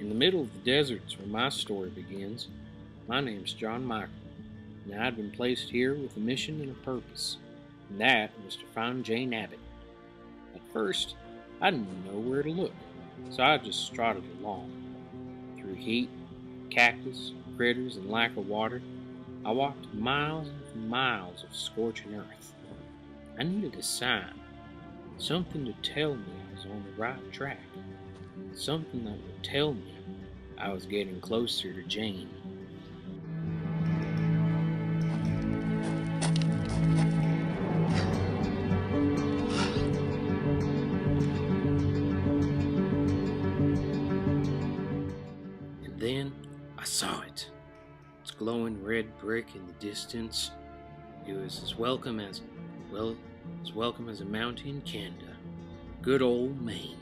In the middle of the desert's where my story begins. My name's John Michael, and I'd been placed here with a mission and a purpose, and that was to find Jane Abbott. At first, I didn't know where to look, so I just trotted along. Through heat, cactus, critters, and lack of water, I walked miles and miles of scorching earth. I needed a sign, something to tell me I was on the right track, something that would tell me I was getting closer to Jane. And then I saw it. Its glowing red brick in the distance. It was as welcome as a mountain in Canada. Good old Maine.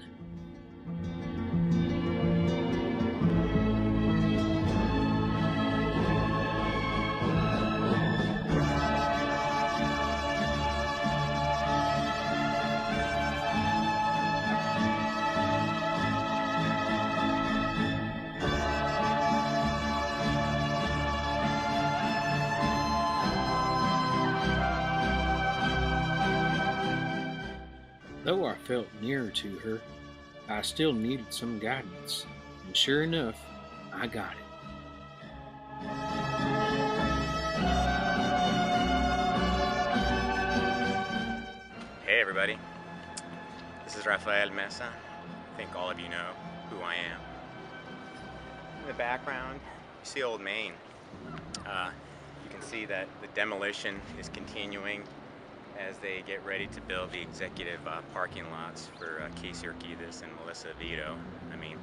Though I felt nearer to her, I still needed some guidance, and sure enough, I got it. Hey everybody, this is Rafael Mesa. I think all of you know who I am. In the background, you see Old Main. You can see that the demolition is continuing as they get ready to build the executive parking lots for Casey Urquidez and Melissa Vito. I mean,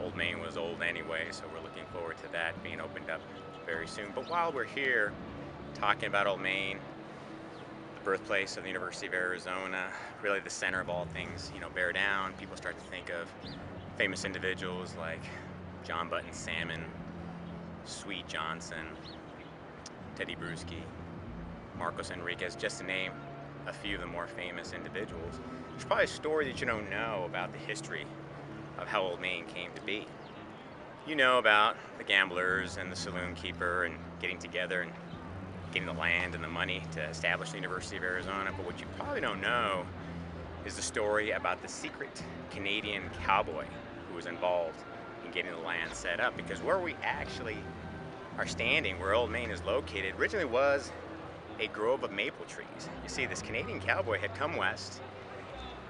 Old Main was old anyway, so we're looking forward to that being opened up very soon. But while we're here talking about Old Main, the birthplace of the University of Arizona, really the center of all things, bear down, people start to think of famous individuals like John Button Salmon, Sweet Johnson, Teddy Bruschi, Marcos Enriquez, just to name a few of the more famous individuals. There's probably a story that you don't know about the history of how Old Main came to be. You know about the gamblers and the saloon keeper and getting together and getting the land and the money to establish the University of Arizona, but what you probably don't know is the story about the secret Canadian cowboy who was involved in getting the land set up, because where we actually are standing, where Old Main is located, originally was a grove of maple trees. You see, this Canadian cowboy had come west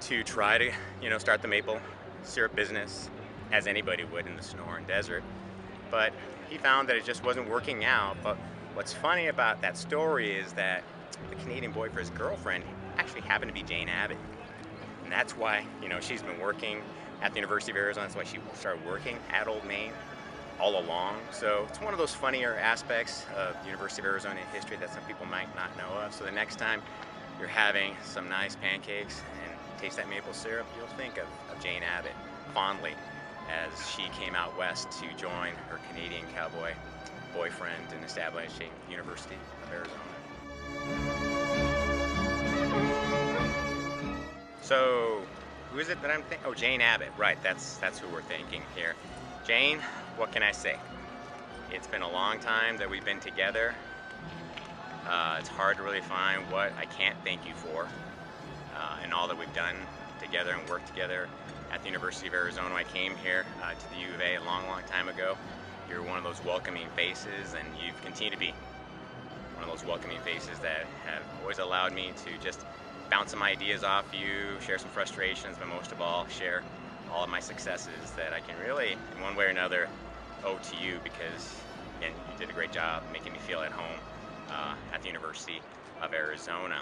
to try to, start the maple syrup business, as anybody would in the Sonoran Desert, but he found that it just wasn't working out. But what's funny about that story is that the Canadian boy for his girlfriend actually happened to be Jane Abbott, and that's why, she's been working at the University of Arizona. That's why she started working at Old Main all along. So it's one of those funnier aspects of the University of Arizona history that some people might not know of. So the next time you're having some nice pancakes and taste that maple syrup, you'll think of Jane Abbott fondly as she came out west to join her Canadian cowboy boyfriend in establishing the University of Arizona. So who is it that I'm thinking? Oh, Jane Abbott, right, that's who we're thinking here. Jane, what can I say? It's been a long time that we've been together. It's hard to really find what I can't thank you for and all that we've done together and work together at the University of Arizona. I came here to the U of A a long time ago. You're one of those welcoming faces, and you've continued to be one of those welcoming faces that have always allowed me to just bounce some ideas off you, share some frustrations, but most of all, share all of my successes that I can really, in one way or another, owe to you, because, again, you did a great job making me feel at home at the University of Arizona.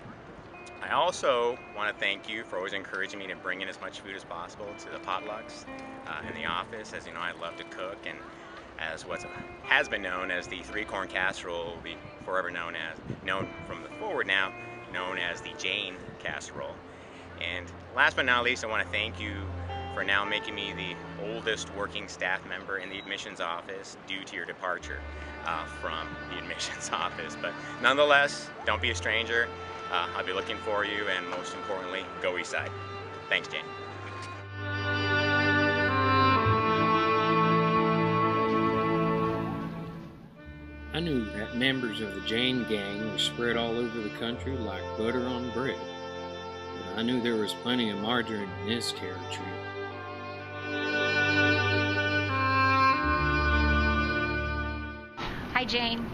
I also want to thank you for always encouraging me to bring in as much food as possible to the potlucks in the office. As you know, I love to cook, and as what has been known as the three-corn casserole will be forever known from the forward now, known as the Jane casserole. And last but not least, I want to thank you for now making me the oldest working staff member in the admissions office due to your departure from the admissions office. But nonetheless, don't be a stranger. I'll be looking for you, and most importantly, go East Side. Thanks, Jane. I knew that members of the Jane gang were spread all over the country like butter on bread, but I knew there was plenty of margarine in this territory. Hi Jane,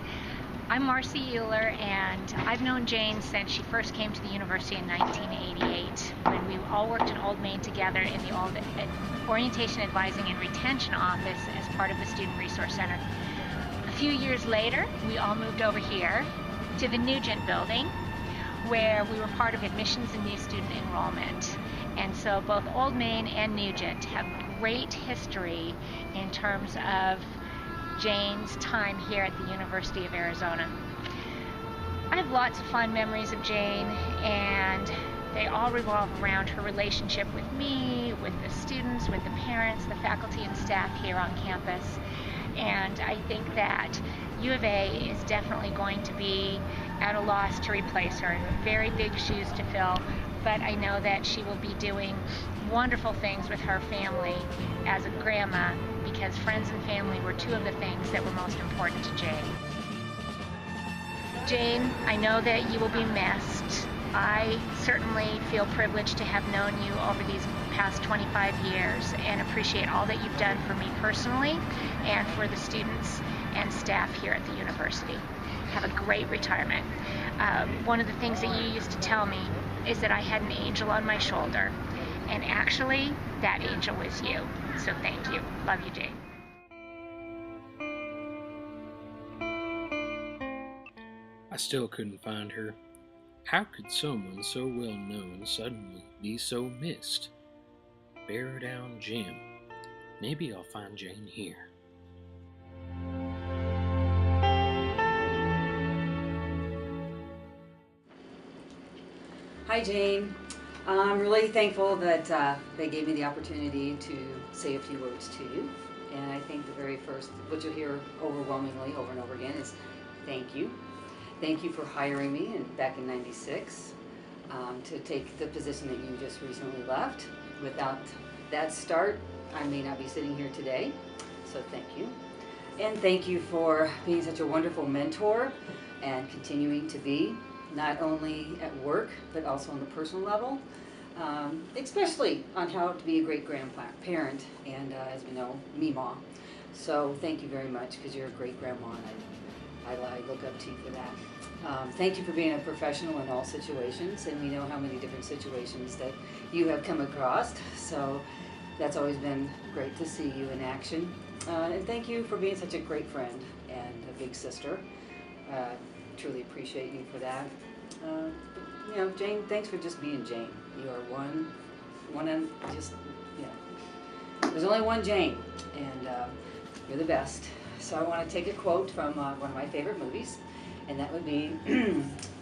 I'm Marcy Euler, and I've known Jane since she first came to the university in 1988, when we all worked in Old Main together in the Orientation Advising and Retention Office as part of the Student Resource Center. A few years later, we all moved over here to the Nugent building, where we were part of admissions and new student enrollment. And so both Old Main and Nugent have great history in terms of Jane's time here at the University of Arizona. I have lots of fond memories of Jane, and they all revolve around her relationship with me, with the students, with the parents, the faculty and staff here on campus. And I think that U of A is definitely going to be at a loss to replace her. Very big shoes to fill, but I know that she will be doing wonderful things with her family as a grandma, because friends and family were two of the things that were most important to Jane. Jane, I know that you will be missed. I certainly feel privileged to have known you over these past 25 years and appreciate all that you've done for me personally and for the students and staff here at the university. Have a great retirement. One of the things that you used to tell me is that I had an angel on my shoulder, and actually that angel was you. So thank you. Love you, Jane. I still couldn't find her. How could someone so well known suddenly be so missed? Bear down Jim. Maybe I'll find Jane here. Hi Jane. I'm really thankful that they gave me the opportunity to say a few words to you. And I think the very first, what you'll hear overwhelmingly over and over again is thank you. Thank you for hiring me back in '96 to take the position that you just recently left. Without that start, I may not be sitting here today, so thank you. And thank you for being such a wonderful mentor and continuing to be, not only at work, but also on the personal level, especially on how to be a great grandparent and, as we know, Meemaw. So thank you very much, because you're a great grandma, and I look up to you for that. Thank you for being a professional in all situations, and we know how many different situations that you have come across, so that's always been great to see you in action. And thank you for being such a great friend and a big sister. Truly appreciate you for that. You know, Jane, thanks for just being Jane. You are one and just, you know, there's only one Jane, and you're the best. So I want to take a quote from one of my favorite movies, and that would be,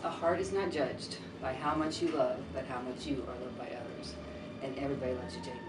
"A heart is not judged by how much you love, but how much you are loved by others." And everybody loves you, Jane.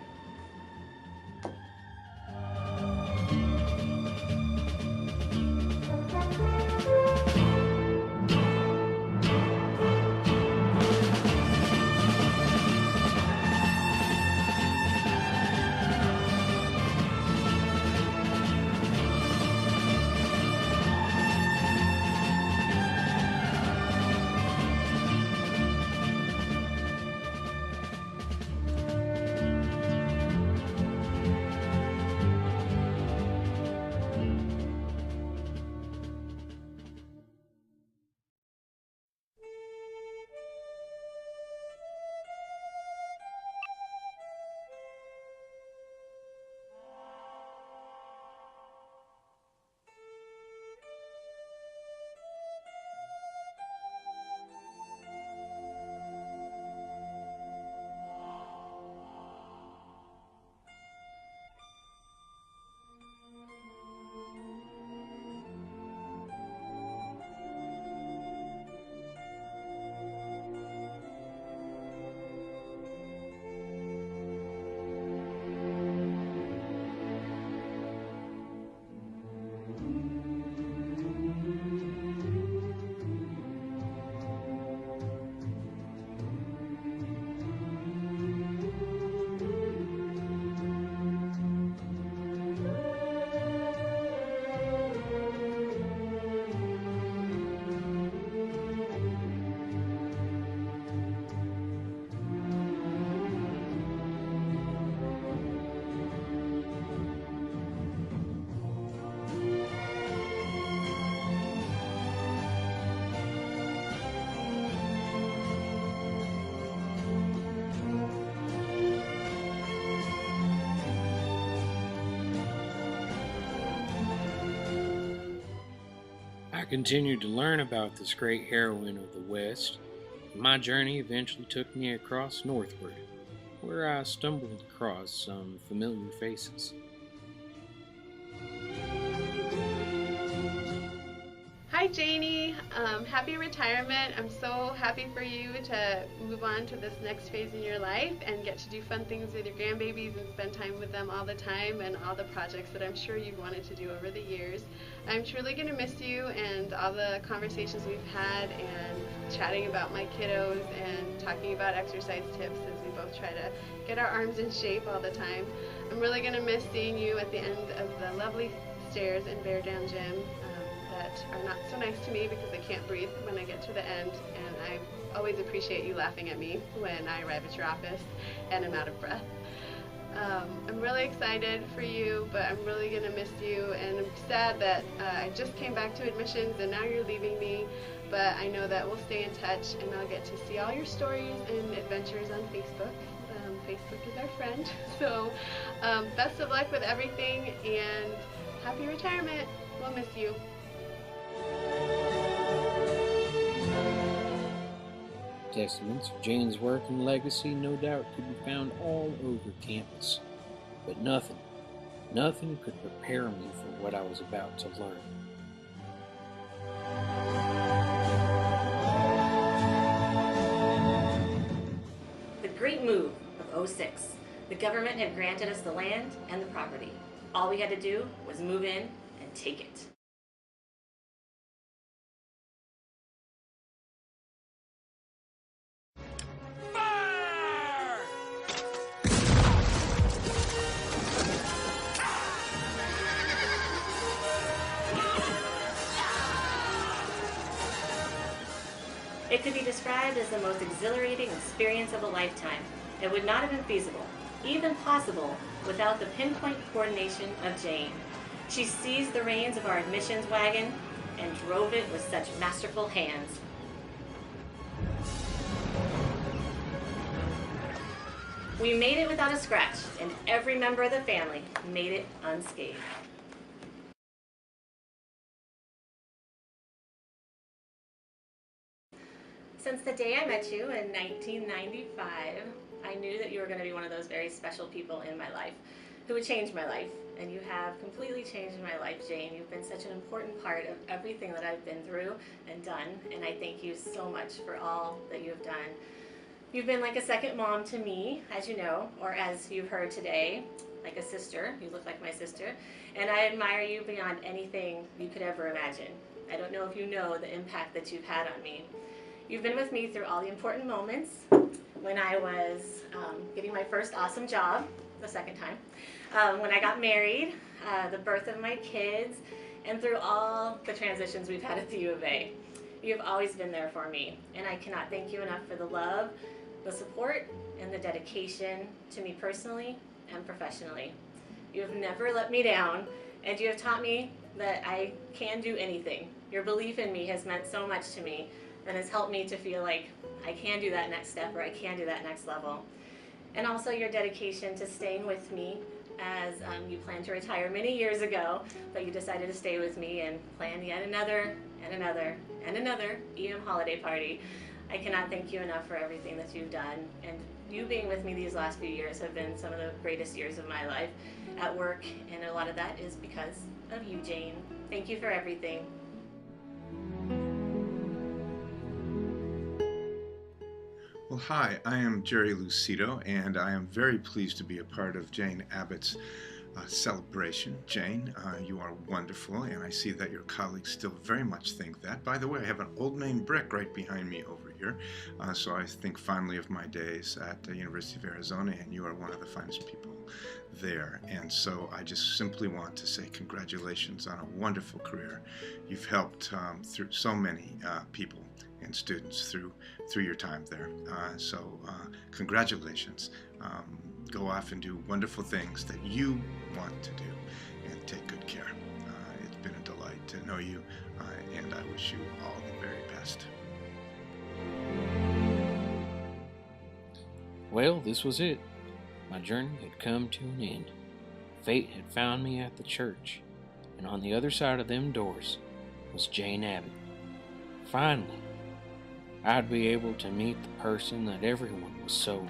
I continued to learn about this great heroine of the West, and my journey eventually took me across northward, where I stumbled across some familiar faces. Hi Janie, happy retirement. I'm so happy for you to move on to this next phase in your life and get to do fun things with your grandbabies and spend time with them all the time and all the projects that I'm sure you've wanted to do over the years. I'm truly going to miss you and all the conversations we've had and chatting about my kiddos and talking about exercise tips as we both try to get our arms in shape all the time. I'm really going to miss seeing you at the end of the lovely stairs in Bear Down Gym. That are not so nice to me because I can't breathe when I get to the end, and I always appreciate you laughing at me when I arrive at your office and I'm out of breath. I'm really excited for you, but I'm really going to miss you, and I'm sad that I just came back to admissions and now you're leaving me, but I know that we'll stay in touch and I'll get to see all your stories and adventures on Facebook. Facebook is our friend, so best of luck with everything and happy retirement. We'll miss you. Testaments of Jane's work and legacy no doubt could be found all over campus, but nothing could prepare me for what I was about to learn. The great move of '06. The government had granted us the land and the property. All we had to do was move in and take it. It could be described as the most exhilarating experience of a lifetime. It would not have been feasible, even possible, without the pinpoint coordination of Jane. She seized the reins of our admissions wagon and drove it with such masterful hands. We made it without a scratch, and every member of the family made it unscathed. Since the day I met you in 1995, I knew that you were going to be one of those very special people in my life who would change my life. And you have completely changed my life, Jane. You've been such an important part of everything that I've been through and done. And I thank you so much for all that you have done. You've been like a second mom to me, as you know, or as you've heard today, like a sister. You look like my sister. And I admire you beyond anything you could ever imagine. I don't know if you know the impact that you've had on me. You've been with me through all the important moments, when I was getting my first awesome job, the second time, when I got married, the birth of my kids, and through all the transitions we've had at the U of A. You've always been there for me, and I cannot thank you enough for the love, the support, and the dedication to me personally and professionally. You have never let me down, and you have taught me that I can do anything. Your belief in me has meant so much to me, and has helped me to feel like I can do that next step or I can do that next level. And also your dedication to staying with me as you planned to retire many years ago, but you decided to stay with me and plan yet another and another and another EM holiday party. I cannot thank you enough for everything that you've done, and you being with me these last few years have been some of the greatest years of my life at work, and a lot of that is because of you, Jane. Thank you for everything. Well, hi, I am Jerry Lucido, and I am very pleased to be a part of Jane Abbott's celebration. Jane, you are wonderful, and I see that your colleagues still very much think that. By the way, I have an Old Main brick right behind me over here, so I think fondly of my days at the University of Arizona, and you are one of the finest people there. And so I just simply want to say congratulations on a wonderful career. You've helped through so many people and students through your time there. So congratulations. Go off and do wonderful things that you want to do, and take good care. It's been a delight to know you, and I wish you all the very best. Well, this was it. My journey had come to an end. Fate had found me at the church, and on the other side of them doors, was Jane Abbott. Finally, I'd be able to meet the person that everyone was so